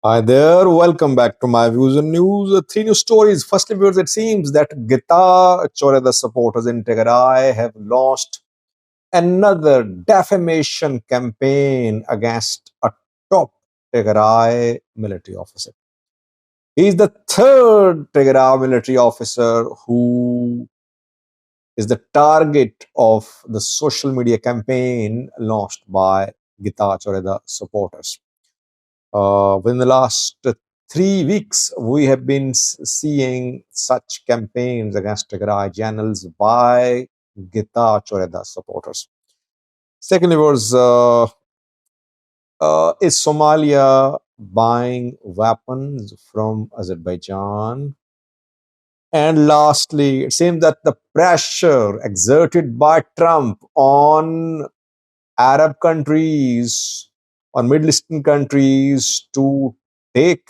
Hi there, welcome back to my views and news. Three news stories. Firstly, viewers, it seems that Gita Choreda supporters in Tigray have launched another defamation campaign against a top Tigray military officer. He is the third Tigray military officer who is the target of the social media campaign launched by Gita Choreda supporters. Within the last 3 weeks, we have been seeing such campaigns against Tigray channels by Gita Choreda supporters. Secondly, is Somalia buying weapons from Azerbaijan? And lastly, it seems that the pressure exerted by Trump on Arab countries, on Middle Eastern countries take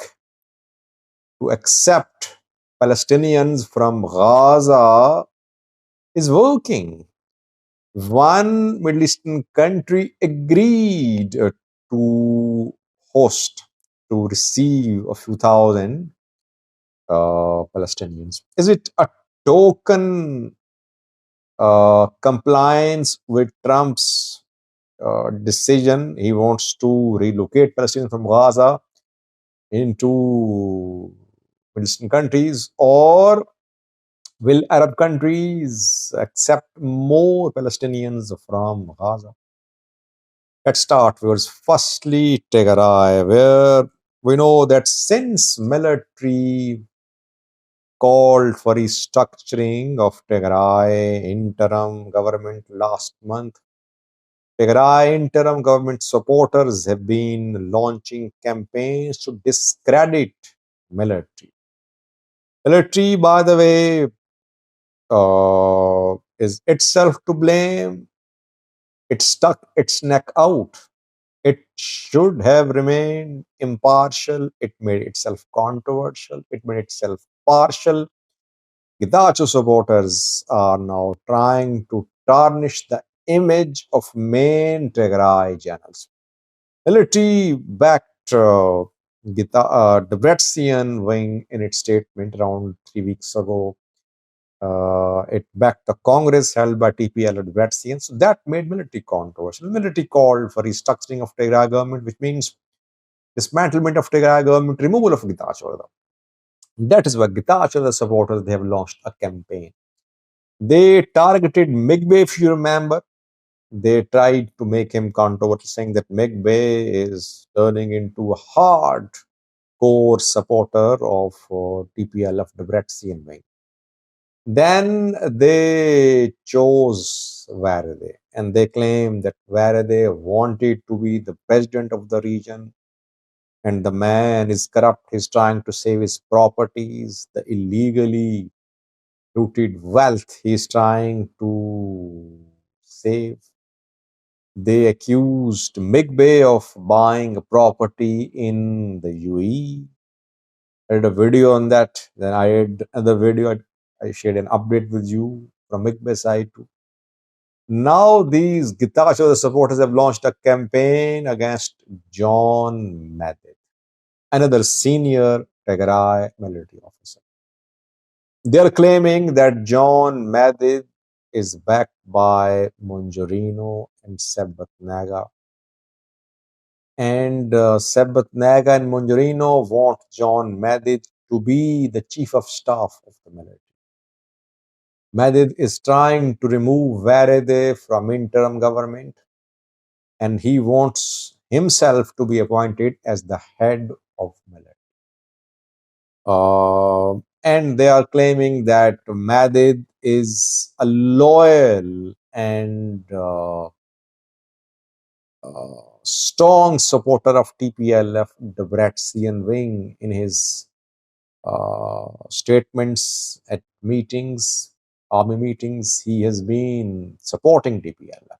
to accept Palestinians from Gaza is working. One Middle Eastern country agreed to host, to receive a few thousand Palestinians. Is it a token compliance with Trump's decision? He wants to relocate Palestinians from Gaza into Middle Eastern countries, or will Arab countries accept more Palestinians from Gaza? Let's start with firstly Tigray, where we know that since military called for restructuring of Tigray interim government last month, Tigray interim government supporters have been launching campaigns to discredit military. Military, by the way, is itself to blame. It stuck its neck out. It should have remained impartial. It made itself controversial. It made itself partial. Gidacho supporters are now trying to tarnish the image of main Tigray channels. Military backed Debrecen wing in its statement around 3 weeks ago. It backed the Congress held by TPL at Debrecen. So that made military controversial. Military called for restructuring of Tigray government, which means dismantlement of Tigray government, removal of Gita Chorda. That is why Gita Chorda supporters, they have launched a campaign. They targeted Migbe, if you remember. They tried to make him controversial, saying that Migbe is turning into a hardcore supporter of TPLF Debrecen wing. Then they chose Varade, and they claim that Varade wanted to be the president of the region, and the man is corrupt. He's trying to save his properties, the illegally looted wealth he's trying to save. They accused Migbe of buying a property in the UAE. I did a video on that. Then I had another video. I shared an update with you from Migbe side too. Now these Gitacho supporters have launched a campaign against John Medid, another senior Tigray military officer. They are claiming that John Medid is backed by Monjorino and Sebbat Naga. And Sebbat Naga and Monjorino want John Medid to be the chief of staff of the military. Medid is trying to remove Varede from interim government, and he wants himself to be appointed as the head of military. And they are claiming that Madid is a loyal and strong supporter of TPLF, the Debrecen wing, in his statements at meetings, army meetings. He has been supporting TPLF.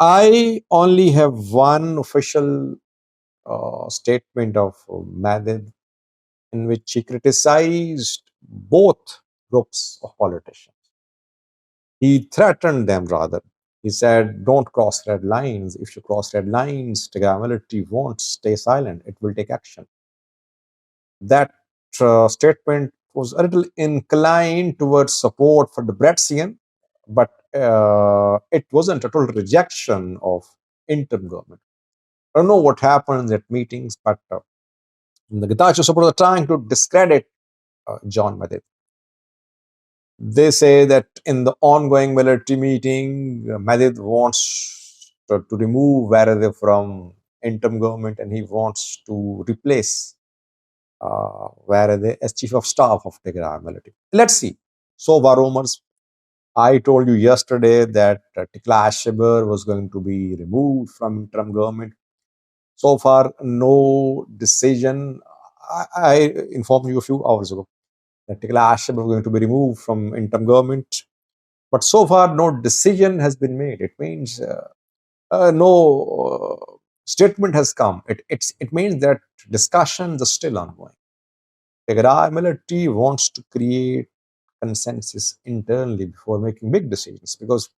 I only have one official statement of Madid in which he criticized both groups of politicians. He threatened them, rather. He said, don't cross red lines. If you cross red lines, Tigray military won't stay silent. It will take action. That statement was a little inclined towards support for the Debretsion, but it wasn't a total rejection of interim government. I don't know what happens at meetings, but the Getachew supporters are trying to discredit John Medid. They say that in the ongoing military meeting, Medid wants to remove Varadeh from interim government and he wants to replace Varadeh as chief of staff of Tigray military. Let's see. So far, rumors. I told you yesterday that Tikla Asheber was going to be removed from interim government. So far, no decision. I informed you a few hours ago that Tikla Asheber was going to be removed from interim government. But so far, no decision has been made. It means no statement has come. It means that discussions are still ongoing. Tigray military wants to create consensus internally before making big decisions because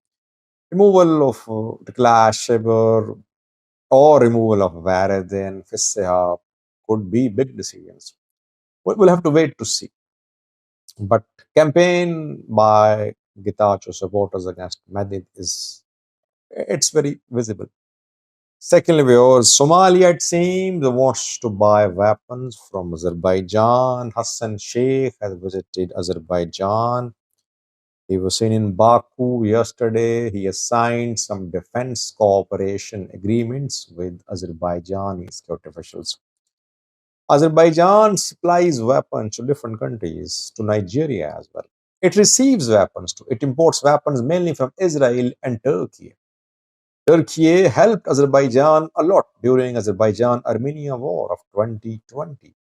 removal of the clash or removal of Vared and Fisseha could be big decisions. We'll have to wait to see. But campaign by Getachew supporters against Medid it's very visible. Secondly, Somalia, it seems, wants to buy weapons from Azerbaijan. Hassan Sheikh has visited Azerbaijan. He was seen in Baku yesterday. He has signed some defense cooperation agreements with Azerbaijani security officials. Azerbaijan supplies weapons to different countries, to Nigeria as well. It receives weapons too. It imports weapons mainly from Israel and Turkey. Turkey helped Azerbaijan a lot during Azerbaijan-Armenia war of 2020.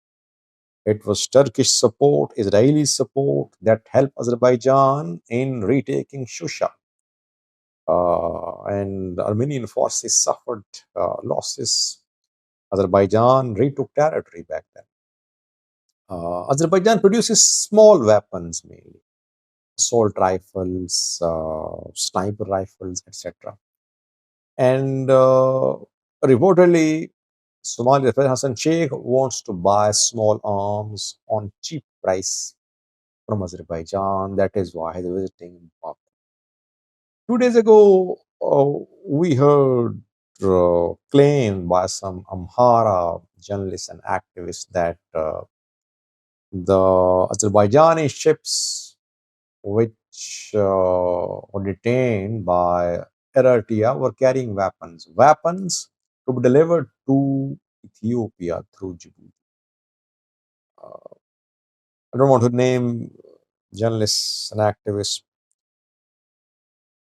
It was Turkish support, Israeli support that helped Azerbaijan in retaking Shusha. And the Armenian forces suffered losses. Azerbaijan retook territory back then. Azerbaijan produces small weapons mainly, assault rifles, sniper rifles, etc. And reportedly, Somalia President Hassan Sheikh wants to buy small arms on cheap price from Azerbaijan. That is why he's visiting Baku. 2 days ago, we heard claim by some Amhara journalists and activists that the Azerbaijani ships which were detained by Eritrea were carrying weapons to be delivered to Ethiopia through Djibouti. I don't want to name journalists and activists.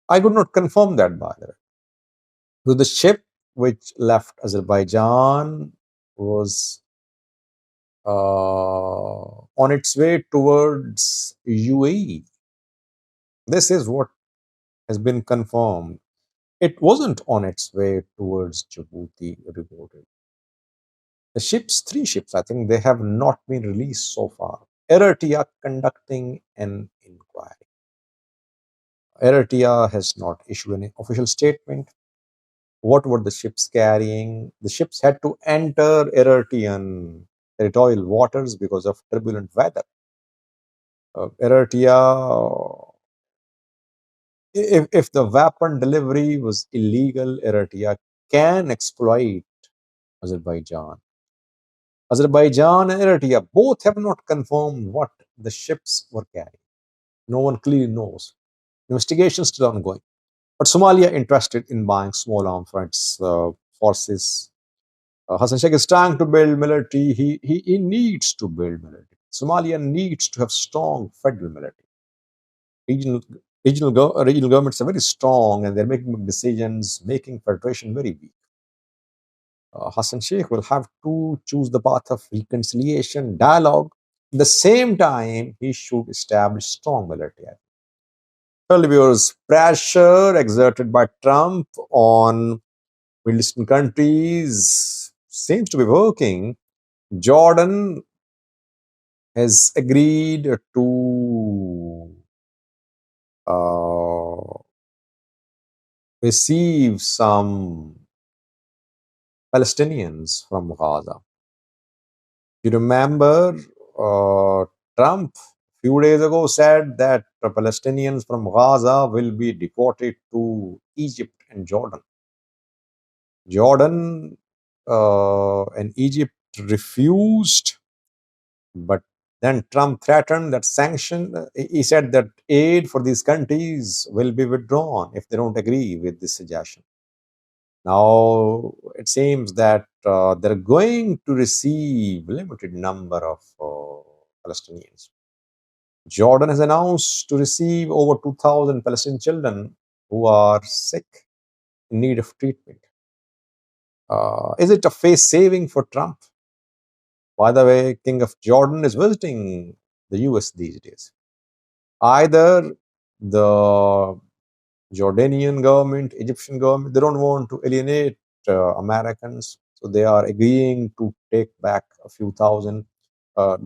I could not confirm that, by the way. So the ship which left Azerbaijan was on its way towards UAE. This is what has been confirmed. It wasn't on its way towards Djibouti, reported. The ships, 3 ships, I think, they have not been released so far. Eritrea conducting an inquiry. Eritrea has not issued any official statement. What were the ships carrying? The ships had to enter Eritrean territorial waters because of turbulent weather. Eritrea, if the weapon delivery was illegal, Eritrea can exploit Azerbaijan. Azerbaijan and Eritrea both have not confirmed what the ships were carrying. No one clearly knows. Investigation is still ongoing. But Somalia interested in buying small arms for its forces. Hassan Sheikh is trying to build military. He needs to build military. Somalia needs to have strong federal military. Regional, regional governments are very strong and they're making decisions, making federation very weak. Hassan Sheikh will have to choose the path of reconciliation, dialogue. At the same time, he should establish strong military. Well, viewers, pressure exerted by Trump on Middle Eastern countries seems to be working. Jordan has agreed to receive some Palestinians from Gaza. You remember Trump few days ago said that the Palestinians from Gaza will be deported to Egypt and Jordan. Jordan and Egypt refused, but then Trump threatened that he said that aid for these countries will be withdrawn if they don't agree with this suggestion. Now it seems that they're going to receive limited number of Palestinians. Jordan has announced to receive over 2,000 Palestinian children who are sick, in need of treatment. Is it a face saving for Trump? By the way, King of Jordan is visiting the US these days. Either the Jordanian government, Egyptian government, they don't want to alienate Americans, so they are agreeing to take back a few thousand,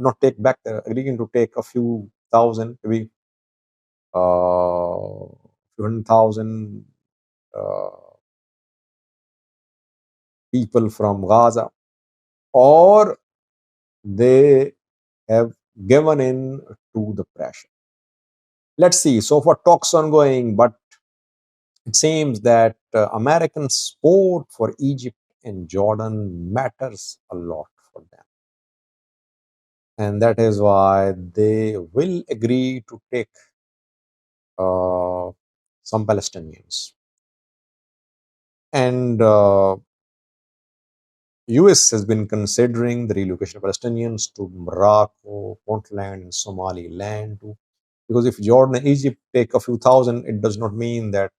not take back, they're agreeing to take a few thousand, maybe few hundred thousand uh, people from Gaza, or they have given in to the pressure. Let's see. So far, talks ongoing, but it seems that American support for Egypt and Jordan matters a lot for them. And that is why they will agree to take some Palestinians. And US has been considering the relocation of Palestinians to Morocco, Puntland, and Somaliland too. Because if Jordan and Egypt take a few thousand, it does not mean that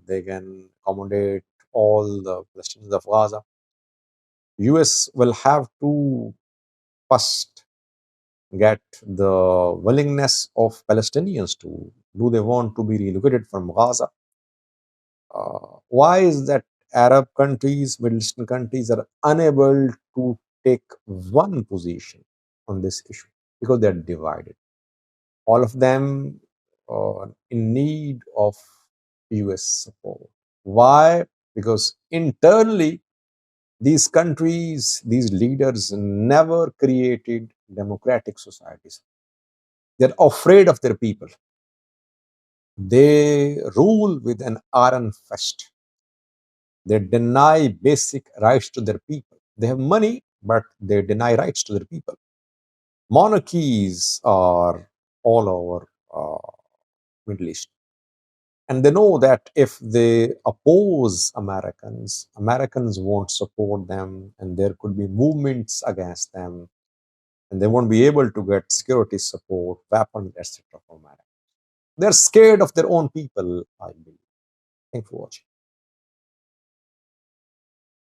they can accommodate all the Palestinians of Gaza. US will have to first get the willingness of Palestinians to, do they want to be relocated from Gaza? Why is that Arab countries, Middle Eastern countries are unable to take one position on this issue? Because they're divided. All of them in need of US support. Why? Because internally, these countries, these leaders never created democratic societies. They're afraid of their people. They rule with an iron fist. They deny basic rights to their people. They have money, but they deny rights to their people. Monarchies are all over Middle East. And they know that if they oppose Americans, Americans won't support them, and there could be movements against them, and they won't be able to get security support, weapons, etc. from America. They're scared of their own people, I believe. Thanks for watching.